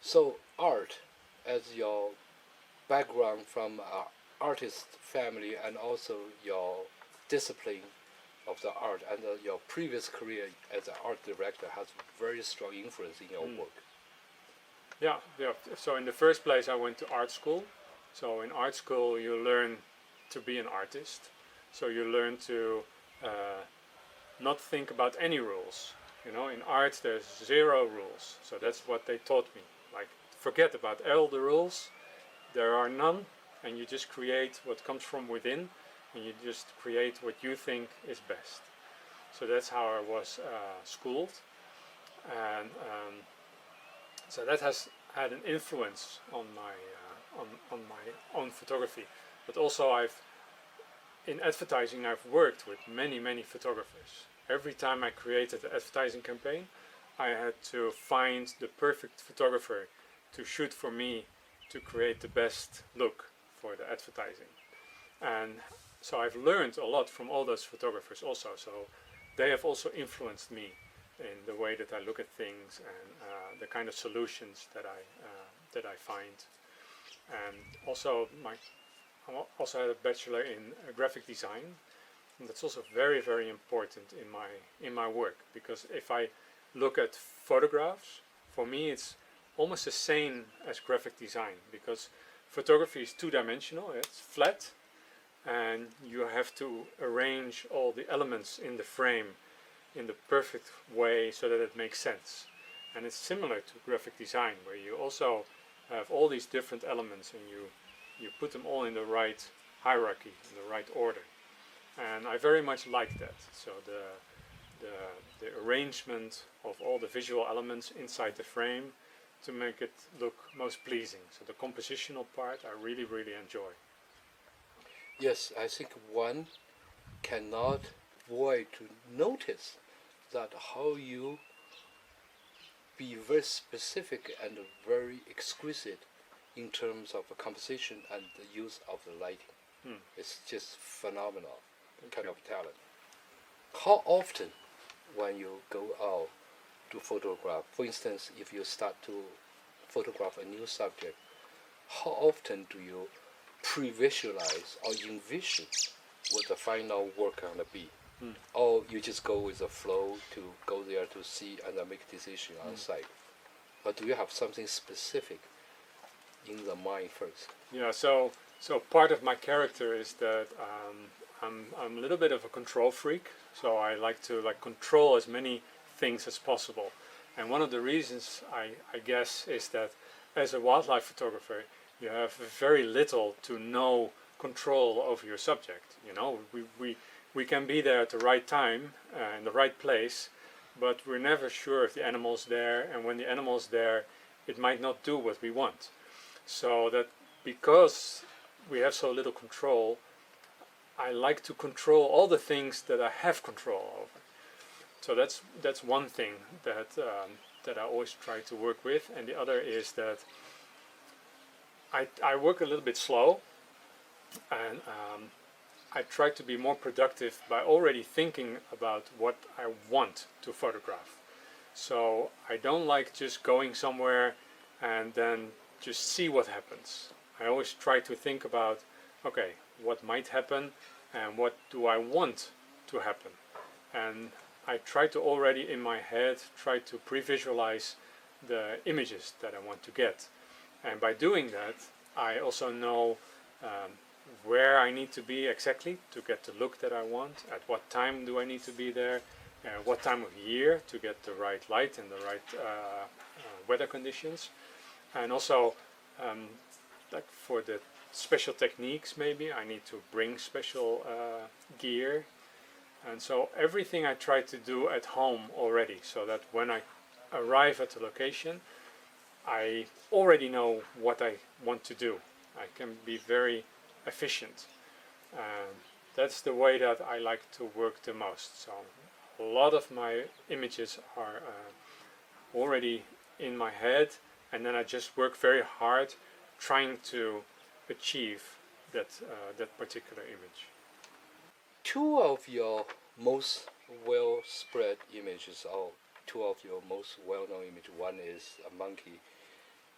So art, as your background from artist family and also your discipline of the art and your previous career as an art director has very strong influence in your Mm. work. Yeah, yeah. So in the first place, I went to art school. So in art school, you learn to be an artist. So you learn to uh, not think about any rules. You know, in art, there's zero rules. So that's what they taught me. Like, forget about all the rules. There are none, and you just create what comes from within, and you just create what you think is best. So that's how I was schooled, and so that has had an influence on my own photography. But also, in advertising I've worked with many photographers. Every time I created an advertising campaign, I had to find the perfect photographer to shoot for me to create the best look for the advertising. And so I've learned a lot from all those photographers also. So they have also influenced me in the way that I look at things and the kind of solutions that I find. And also I also had a bachelor in graphic design, and that's also very important in my work, because if I look at photographs, for me it's almost the same as graphic design, because photography is two-dimensional. It's flat, and you have to arrange all the elements in the frame in the perfect way so that it makes sense. And it's similar to graphic design, where you also have all these different elements and you put them all in the right hierarchy, in the right order. And I very much like that. So the arrangement of all the visual elements inside the frame to make it look most pleasing. So the compositional part I really enjoy. Yes, I think one cannot avoid to notice that how you be very specific and very exquisite in terms of the composition and the use of the lighting. Hmm. It's just phenomenal Thank kind you. of talent. How often when you go out to photograph, for instance, if you start to photograph a new subject, how often do you pre-visualize or envision what the final work gonna be? Hmm. Or you just go with the flow to go there to see and then make a decision on Hmm. site? Or do you have something specific in the mind first? Yeah, so part of my character is that I'm a little bit of a control freak. So I like to control as many things as possible. And one of the reasons I guess is that as a wildlife photographer, you have very little to no control over your subject. You know, we can be there at the right time in the right place, but we're never sure if the animal's there, and when the animal's there, it might not do what we want. So that because we have so little control, I like to control all the things that I have control over. So that's one thing that I always try to work with, and the other is that I work a little bit slow, and I try to be more productive by already thinking about what I want to photograph. So I don't like just going somewhere and then just see what happens. I always try to think about, okay, what might happen and what do I want to happen. And I try to already in my head try to pre-visualize the images that I want to get. And by doing that, I also know where I need to be exactly to get the look that I want, at what time do I need to be there, what time of year to get the right light and the right weather conditions, and also like for the special techniques, maybe I need to bring special gear. And so everything I try to do at home already, so that when I arrive at the location, I already know what I want to do. I can be very efficient. And that's the way that I like to work the most. So a lot of my images are already in my head, and then I just work very hard trying to achieve that particular image. Two of your most well spread images, or two of your most well known images. One is a monkey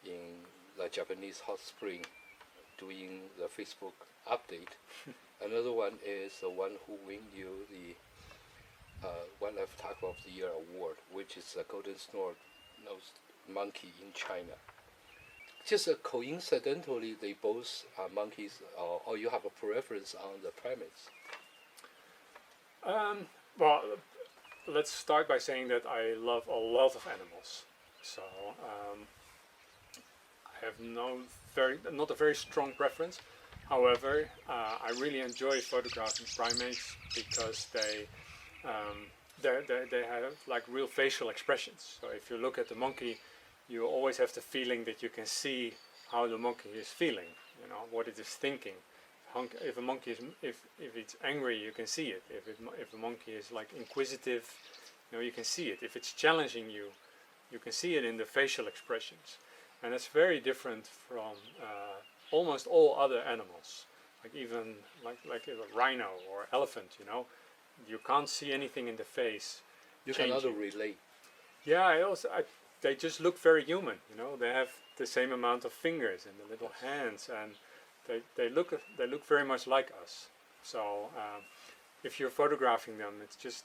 in the Japanese hot spring doing the Facebook update. Another one is the one who win you the Wildlife Photographer of the Year award, which is the golden snort-nosed monkey in China. Just coincidentally, they both are monkeys, or you have a preference on the primates? Well, let's start by saying that I love a lot of animals. So I have not a very strong preference. However, I really enjoy photographing primates because they have like real facial expressions. So if you look at the monkey, you always have the feeling that you can see how the monkey is feeling, you know, what it is thinking. If a monkey is, if it's angry, you can see it. If a monkey is like inquisitive, you know, you can see it. If it's challenging you, you can see it in the facial expressions, and that's very different from almost all other animals. Like even like a rhino or elephant, you know, you can't see anything in the face. You changing. cannot relate. Yeah, they just look very human. You know, they have the same amount of fingers and the little hands, and they look very much like us. So if you're photographing them, it's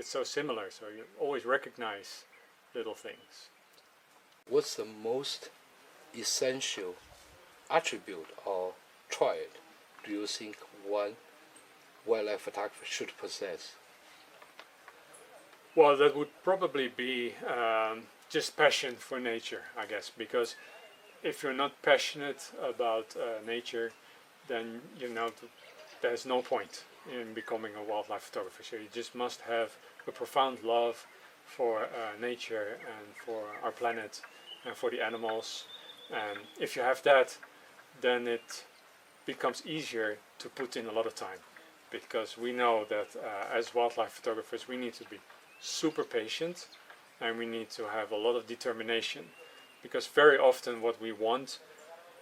so similar. So you always recognize little things. What's the most essential attribute or trait do you think one wildlife photographer should possess? Well, that would probably be just passion for nature, I guess, because if you're not passionate about nature, then you know there's no point in becoming a wildlife photographer. So you just must have a profound love for nature and for our planet and for the animals. And if you have that, then it becomes easier to put in a lot of time, because we know that as wildlife photographers we need to be super patient and we need to have a lot of determination, because very often what we want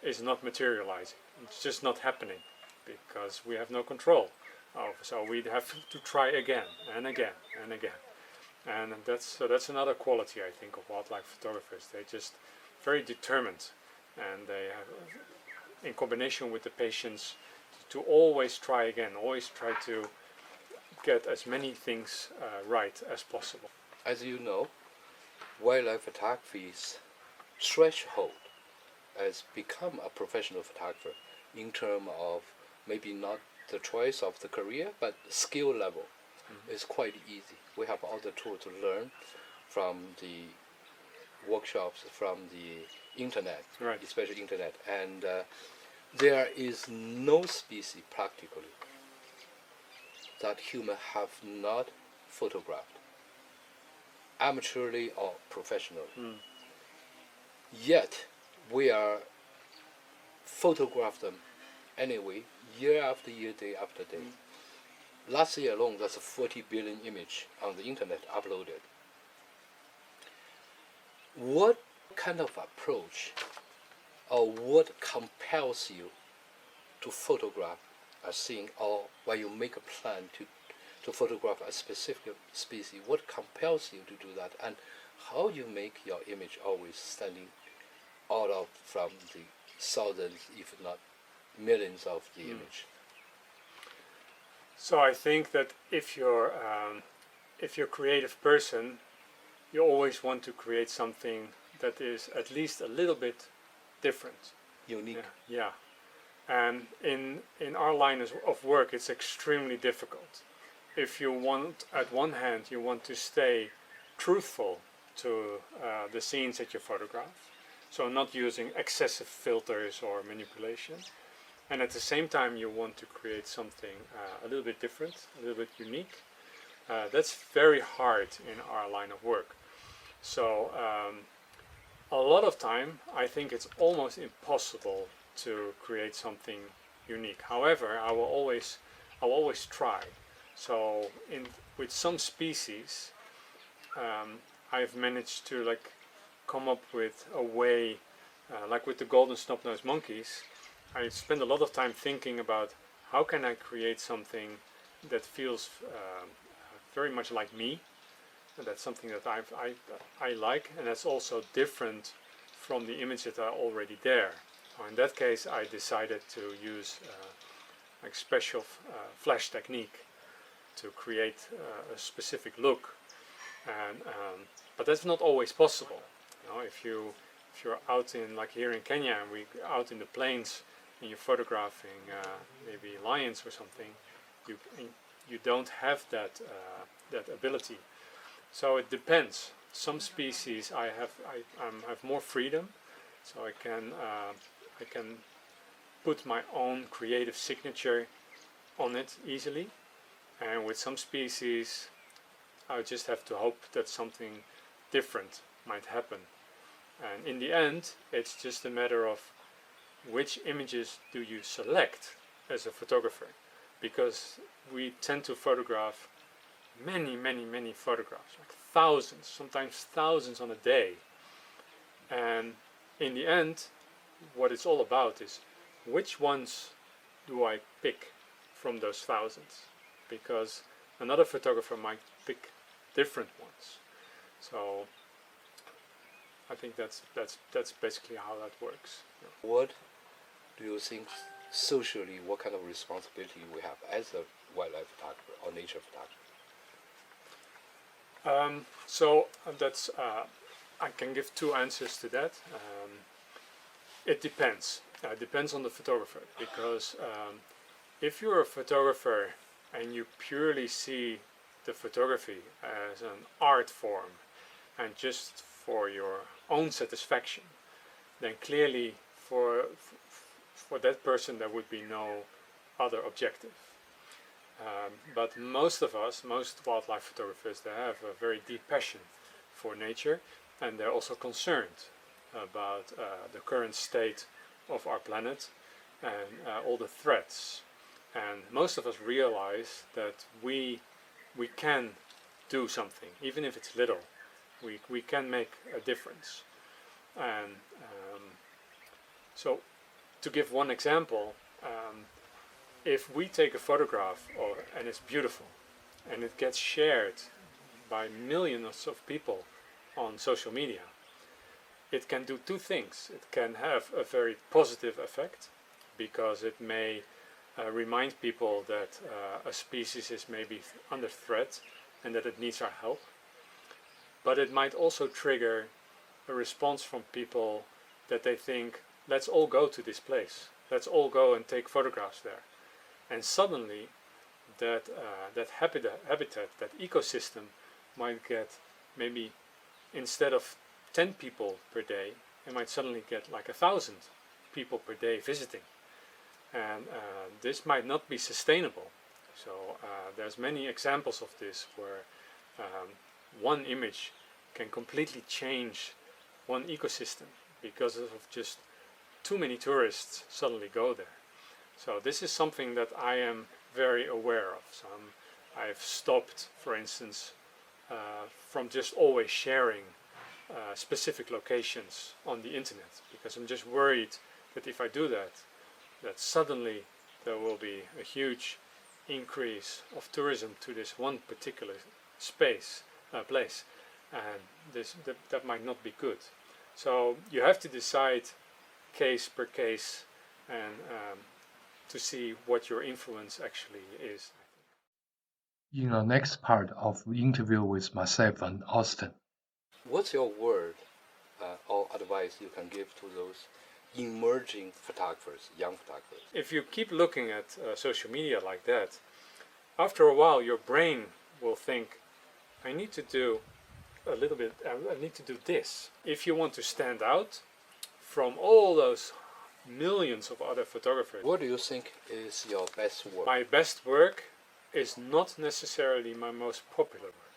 is not materializing. It's just not happening because we have no control over. So we have to try again and again and again. And that's another quality, I think, of wildlife photographers. They're just very determined, and they have, in combination with the patience, to always try again, always try to get as many things right as possible. As you know, wildlife photography's threshold has become a professional photographer in terms of maybe not the choice of the career, but the skill level is quite easy. We have all the tools to learn from the workshops, from the internet, Right. especially internet, and there is no species practically that human have not photographed, amateurly or professionally. Yet we are photograph them anyway, year after year, day after day. Last year alone, that's 40 billion image on the internet uploaded. What kind of approach or what compels you to photograph a thing, or when you make a plan to photograph a specific species, what compels you to do that, and how you make your image always standing out of from the thousands, if not millions of the image? So I think that if you're a creative person, you always want to create something that is at least a little bit different. Unique. Yeah. And in our line of work, it's extremely difficult. If you want, at one hand, you want to stay truthful to the scenes that you photograph, so not using excessive filters or manipulation. And at the same time, you want to create something a little bit different, a little bit unique. That's very hard in our line of work. So a lot of time, I think it's almost impossible to create something unique. However, I will always try. So with some species, I've managed to come up with a way, like with the golden snub-nosed monkeys. I spend a lot of time thinking about how can I create something that feels very much like me. And that's something that I like, and that's also different from the image that are already there. In that case, I decided to use like special flash technique to create a specific look, and but that's not always possible. If you're out in, like here in Kenya, and we out in the plains, and you're photographing maybe lions or something, you don't have that that ability. So it depends. Some species I have more freedom, so I can put my own creative signature on it easily, and with some species I just have to hope that something different might happen. And in the end, it's just a matter of which images do you select as a photographer, because we tend to photograph many photographs, like thousands, sometimes thousands on a day. And in the end, what it's all about is which ones do I pick from those thousands, because another photographer might pick different ones. So I think that's basically how that works. What do you think socially, what kind of responsibility we have as a wildlife photographer or nature photographer? So that's I can give two answers to that. It depends. It depends on the photographer, because if you're a photographer and you purely see the photography as an art form and just for your own satisfaction, then clearly for that person there would be no other objective. But most of us, most wildlife photographers, they have a very deep passion for nature, and they're also concerned about the current state of our planet and all the threats. And most of us realize that we can do something, even if it's little. We can make a difference. And so, to give one example, if we take a photograph and it's beautiful, and it gets shared by millions of people on social media, it can do two things. It can have a very positive effect, because it may remind people that a species is maybe under threat and that it needs our help. But it might also trigger a response from people that they think, let's all go to this place, let's all go and take photographs there. And suddenly that habitat, that ecosystem might get, maybe instead of 10 people per day, it might suddenly get like 1,000 people per day visiting. And this might not be sustainable. So there's many examples of this where one image can completely change one ecosystem because of just too many tourists suddenly go there. So this is something that I am very aware of. So I've stopped, for instance, from just always sharing specific locations on the internet, because I'm just worried that if I do that, that suddenly there will be a huge increase of tourism to this one particular place, and that might not be good. So you have to decide case per case and to see what your influence actually is. In the next part of the interview with Marsel van Oosten. What's your word or advice you can give to those emerging photographers, young photographers? If you keep looking at social media like that, after a while your brain will think, I need to do a little bit, I need to do this. If you want to stand out from all those millions of other photographers, What do you think is your best work? my best work is not necessarily my most popular work.